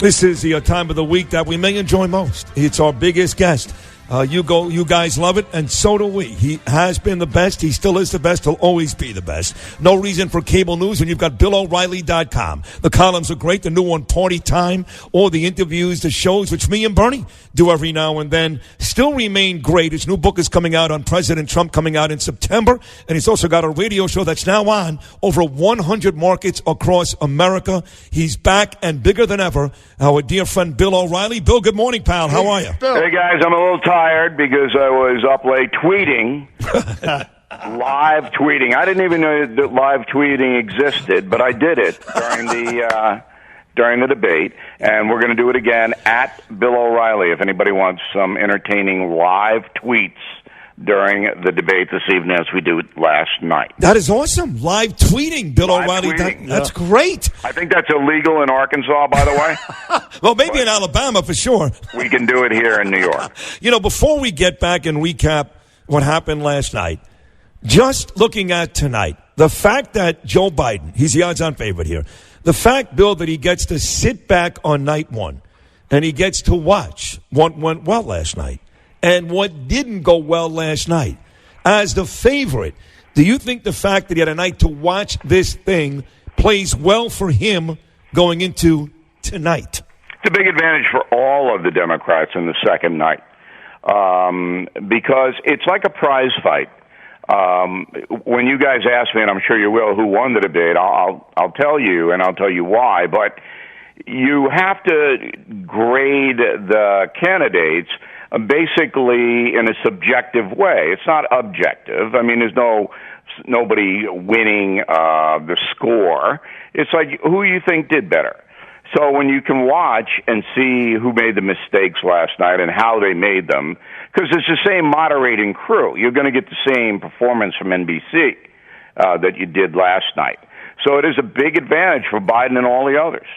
This is the time of the week that we may enjoy most. It's our biggest guest. You guys love it, and so do we. He has been the best. He still is the best. He'll always be the best. No reason for cable news when you've got BillO'Reilly.com. The columns are great. The new one, Party Time, all the interviews, the shows, which me and Bernie do every now and then, still remain great. His new book is coming out on President Trump, coming out in September, and he's also got a radio show that's now on over 100 markets across America. He's back and bigger than ever. Our dear friend Bill O'Reilly. Bill, good morning, pal. How are you? Hey, guys, I'm a little tired because I was up late tweeting, live tweeting. I didn't even know that live tweeting existed, but I did it during the debate, and we're going to do it again at Bill O'Reilly if anybody wants some entertaining live tweets during the debate this evening as we do it last night. That is awesome. Live tweeting, Bill O'Reilly. That's great. I think that's illegal in Arkansas, by the way. Well, maybe in Alabama for sure. We can do it here in New York. Before we get back and recap what happened last night, just looking at tonight, the fact that Joe Biden, he's the odds-on favorite here, the fact, Bill, that he gets to sit back on night one and he gets to watch what went well last night and what didn't go well last night. As the favorite, do you think the fact that he had a night to watch this thing plays well for him going into tonight? It's a big advantage for all of the Democrats in the second night because it's like a prize fight. When you guys ask me, and I'm sure you will, who won the debate, I'll tell you, and I'll tell you why. But you have to grade the candidates basically in a subjective way. It's not objective. I mean, there's nobody winning the score. It's like who you think did better. So when you can watch and see who made the mistakes last night and how they made them, because it's the same moderating crew, you're going to get the same performance from NBC that you did last night. So it is a big advantage for Biden and all the others.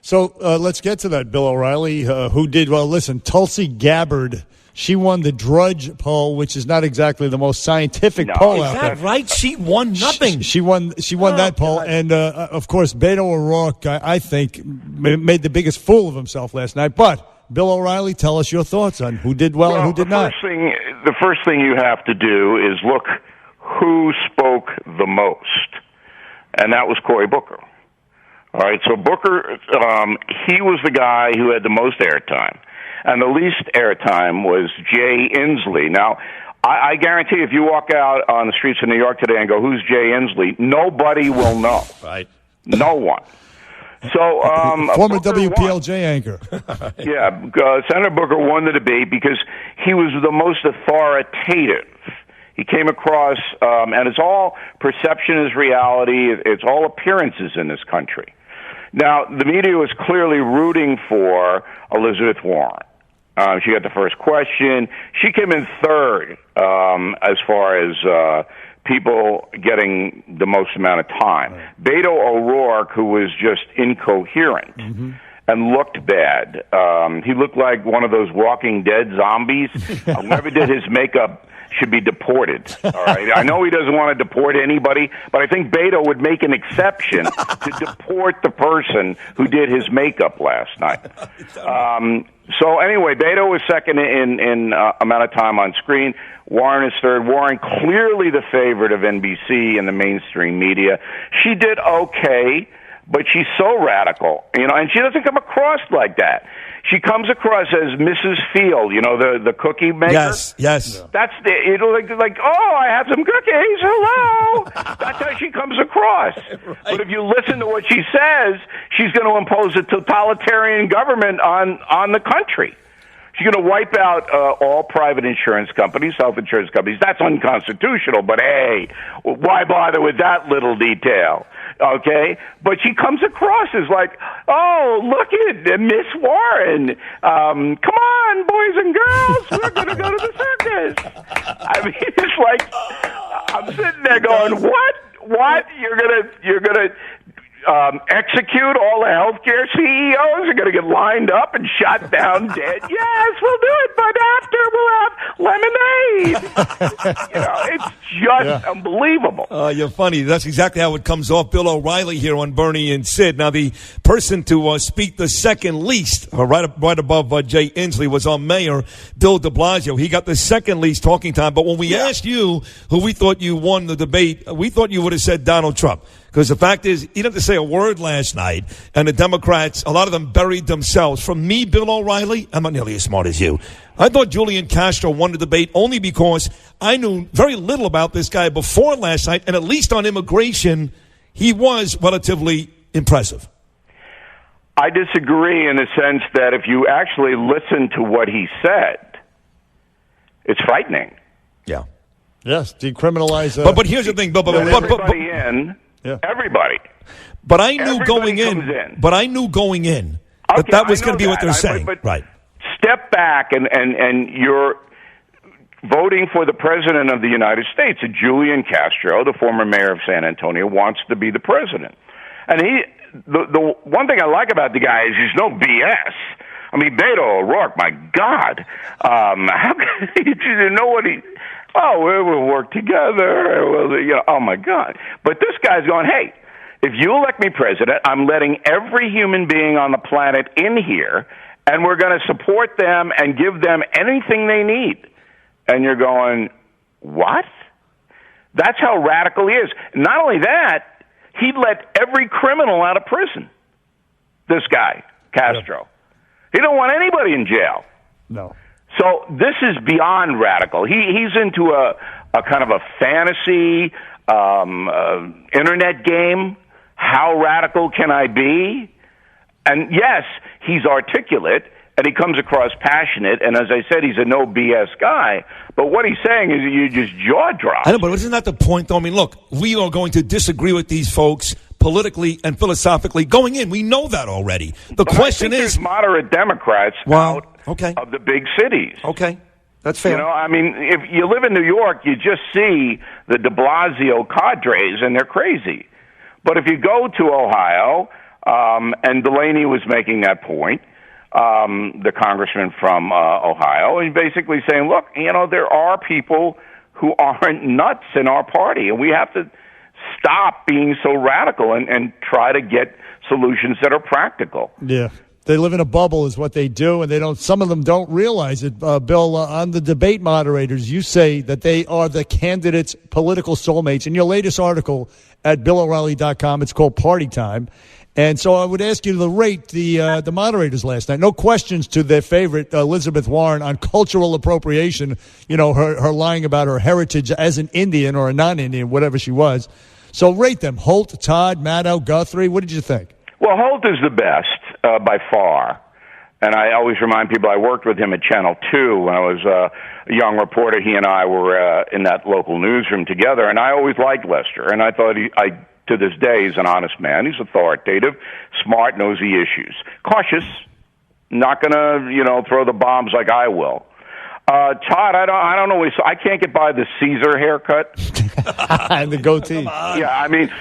So let's get to that, Bill O'Reilly, who did well. Listen, Tulsi Gabbard, she won the Drudge poll, which is not exactly the most scientific poll out there. Is that right? She won nothing. She won that poll. God. And, of course, Beto O'Rourke, I think, made the biggest fool of himself last night. But, Bill O'Reilly, tell us your thoughts on who did well and who did not. The first thing you have to do is look who spoke the most. And that was Cory Booker. All right, so Booker, he was the guy who had the most airtime. And the least airtime was Jay Inslee. Now, I guarantee if you walk out on the streets of New York today and go, who's Jay Inslee? Nobody will know. Right. No one. So, former WPLJ anchor. Yeah, Senator Booker won the debate because he was the most authoritative. He came across, and it's all perception is reality. It's all appearances in this country. Now, the media was clearly rooting for Elizabeth Warren. She got the first question. She came in third as far as people getting the most amount of time. Right. Beto O'Rourke, who was just incoherent and looked bad. He looked like one of those Walking Dead zombies. Whoever did his makeup should be deported. All right. I know he doesn't want to deport anybody, but I think Beto would make an exception to deport the person who did his makeup last night. So anyway, Beto was second in amount of time on screen. Warren is third. Warren clearly the favorite of NBC and the mainstream media. She did okay, but she's so radical, and she doesn't come across like that. She comes across as Mrs. Field, the cookie maker. Yes. That's like, oh, I have some cookies. Hello. That's how she comes across. Right. But if you listen to what she says, she's going to impose a totalitarian government on the country. She's going to wipe out all private insurance companies, health insurance companies. That's unconstitutional, but hey, why bother with that little detail? Okay? But she comes across as like, oh, look at Miss Warren. Come on, boys and girls, we're going to go to the circus. I mean, it's like, I'm sitting there going, what? You're going to execute all the healthcare CEOs are going to get lined up and shot down dead. Yes, we'll do it, but after lemonade. It's just unbelievable. You're funny. That's exactly how it comes off. Bill O'Reilly here on Bernie and Sid. Now, the person to speak the second least, right above Jay Inslee, was our mayor, Bill de Blasio. He got the second least talking time. But when we asked you who we thought you won the debate, we thought you would have said Donald Trump. Because the fact is, he didn't have to say a word last night, and the Democrats, a lot of them buried themselves. From me, Bill O'Reilly, I'm not nearly as smart as you. I thought Julian Castro won the debate only because I knew very little about this guy before last night, and at least on immigration, he was relatively impressive. I disagree in the sense that if you actually listen to what he said, it's frightening. Yeah. Yes, decriminalize. But here's the thing, everybody in. Yeah. Everybody. But I knew going in. But I knew going in that was going to be what they're saying. But right. Step back and you're voting for the president of the United States. Julian Castro, the former mayor of San Antonio, wants to be the president. And the one thing I like about the guy is there's no BS. I mean, Beto O'Rourke, my God. How could you know what he... Oh, we'll work together. Oh, my God. But this guy's going, hey, if you elect me president, I'm letting every human being on the planet in here, and we're going to support them and give them anything they need. And you're going, what? That's how radical he is. Not only that, he'd let every criminal out of prison, this guy, Castro. He don't want anybody in jail. No. So this is beyond radical. He's into a kind of a fantasy internet game. How radical can I be? And yes, he's articulate and he comes across passionate. And as I said, he's a no BS guy. But what he's saying is you just jaw drop. I know, but isn't that the point, though? I mean, look, we are going to disagree with these folks politically and philosophically going in. We know that already. The question is, there's moderate Democrats out of the big cities. Okay, that's fair. I mean, if you live in New York, you just see the de Blasio cadres, and they're crazy. But if you go to Ohio, and Delaney was making that point, the congressman from Ohio, and basically saying, look, there are people who aren't nuts in our party, and we have to stop being so radical and try to get solutions that are practical. Yeah. They live in a bubble is what they do, and they don't. Some of them don't realize it. Bill, on the debate moderators, you say that they are the candidates' political soulmates. In your latest article at BillO'Reilly.com, it's called Party Time. And so I would ask you to rate the moderators last night. No questions to their favorite, Elizabeth Warren, on cultural appropriation, her lying about her heritage as an Indian or a non-Indian, whatever she was. So rate them. Holt, Todd, Maddow, Guthrie. What did you think? Well, Holt is the best by far. And I always remind people I worked with him at Channel 2 when I was a young reporter. He and I were in that local newsroom together, and I always liked Lester. And I thought to this day, he's an honest man. He's authoritative, smart, knows the issues. Cautious, not going to, throw the bombs like I will. Todd, I don't know. I can't get by the Caesar haircut. And the goatee. Yeah, I mean,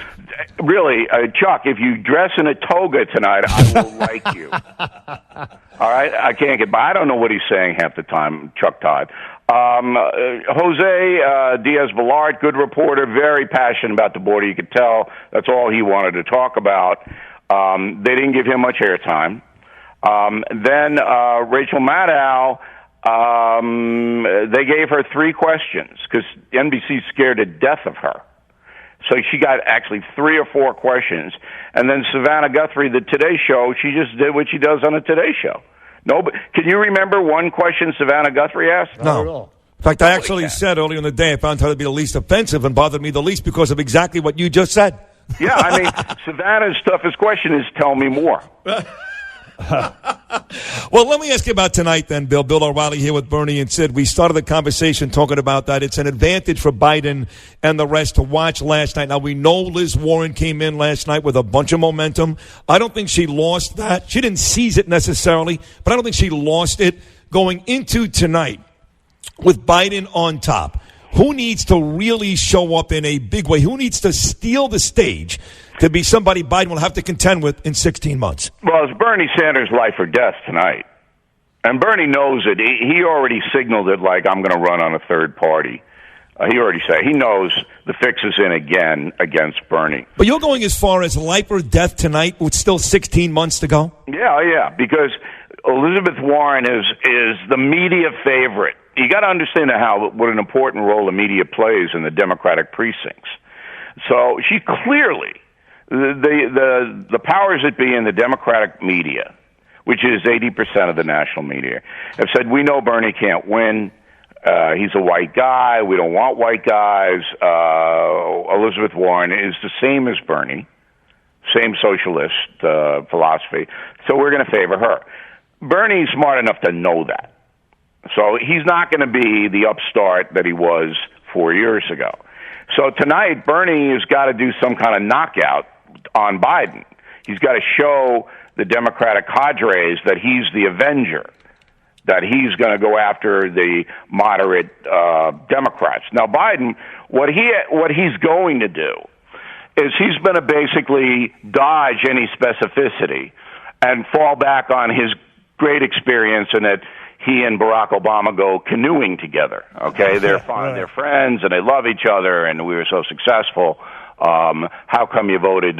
really, Chuck, if you dress in a toga tonight, I will like you. All right? I can't get by. I don't know what he's saying half the time, Chuck Todd. Jose Diaz-Balart, good reporter, very passionate about the border. You could tell that's all he wanted to talk about. They didn't give him much airtime. Then Rachel Maddow, they gave her 3 questions because NBC's scared to death of her. So she got actually 3 or 4 questions. And then Savannah Guthrie, the Today Show, she just did what she does on the Today Show. No, but can you remember one question Savannah Guthrie asked? No. Not at all. In fact, I actually said earlier in the day I found her to be the least offensive and bothered me the least because of exactly what you just said. Yeah, I mean, Savannah's toughest question is tell me more. Well, let me ask you about tonight then, Bill. Bill O'Reilly here with Bernie and Sid. We started the conversation talking about that. It's an advantage for Biden and the rest to watch last night. Now, we know Liz Warren came in last night with a bunch of momentum. I don't think she lost that. She didn't seize it necessarily, but I don't think she lost it going into tonight with Biden on top. Who needs to really show up in a big way? Who needs to steal the stage to be somebody Biden will have to contend with in 16 months? Well, it's Bernie Sanders' life or death tonight. And Bernie knows it. He already signaled it, like, I'm going to run on a third party. He already said he knows the fix is in again against Bernie. But you're going as far as life or death tonight with still 16 months to go? Yeah, because Elizabeth Warren is the media favorite. You got to understand what an important role the media plays in the Democratic precincts. So she clearly, the powers that be in the Democratic media, which is 80% of the national media, have said, we know Bernie can't win. He's a white guy. We don't want white guys. Elizabeth Warren is the same as Bernie, same socialist philosophy. So we're going to favor her. Bernie's smart enough to know that. So he's not going to be the upstart that he was 4 years ago. So tonight, Bernie has got to do some kind of knockout on Biden. He's got to show the Democratic cadres that he's the avenger, that he's going to go after the moderate Democrats. Now, Biden, what he's going to do is he's going to basically dodge any specificity and fall back on his great experience in that he and Barack Obama go canoeing together. Okay, they're fine, they're friends, and they love each other, and we were so successful. How come you voted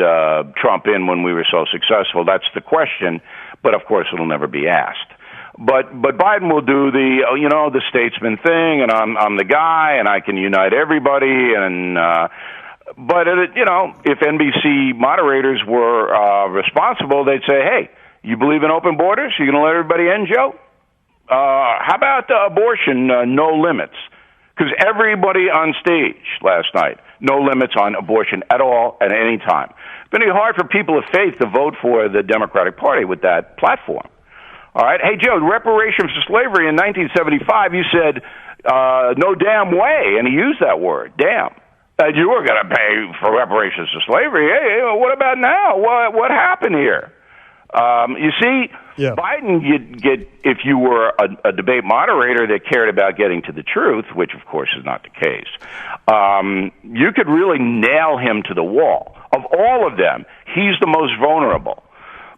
Trump in when we were so successful? That's the question, but of course it'll never be asked. But Biden will do the statesman thing, and I'm the guy, and I can unite everybody, and but if NBC moderators were responsible, they'd say, hey, you believe in open borders? You going to let everybody in, Joe? How about abortion, no limits? Because everybody on stage last night, no limits on abortion at all, at any time. It's been hard for people of faith to vote for the Democratic Party with that platform. All right. Hey, Joe, reparations for slavery in 1975, you said, no damn way, and he used that word, damn. You were going to pay for reparations for slavery. Hey, what about now? What happened here? You see, Biden, you'd get, if you were a debate moderator that cared about getting to the truth, which of course is not the case, you could really nail him to the wall. Of all of them, he's the most vulnerable.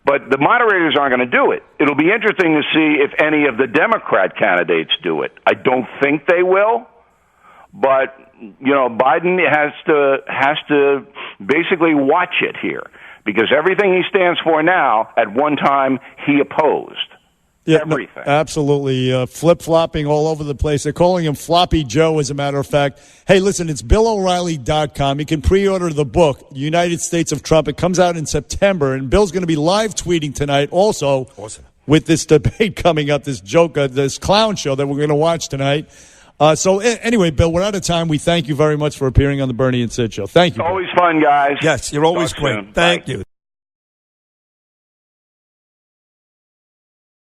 But the moderators aren't going to do it. It'll be interesting to see if any of the Democrat candidates do it. I don't think they will, but Biden has to basically watch it here, because everything he stands for now, at one time, he opposed. Yeah, everything. No, absolutely. Flip-flopping all over the place. They're calling him Floppy Joe, as a matter of fact. Hey, listen, it's BillO'Reilly.com. You can pre-order the book, United States of Trump. It comes out in September, and Bill's going to be live tweeting tonight also with this debate coming up, this joke, this clown show that we're going to watch tonight. So anyway, Bill, we're out of time. We thank you very much for appearing on the Bernie and Sid Show. Thank you. Always fun, guys. Yes, you're always great. Thank you.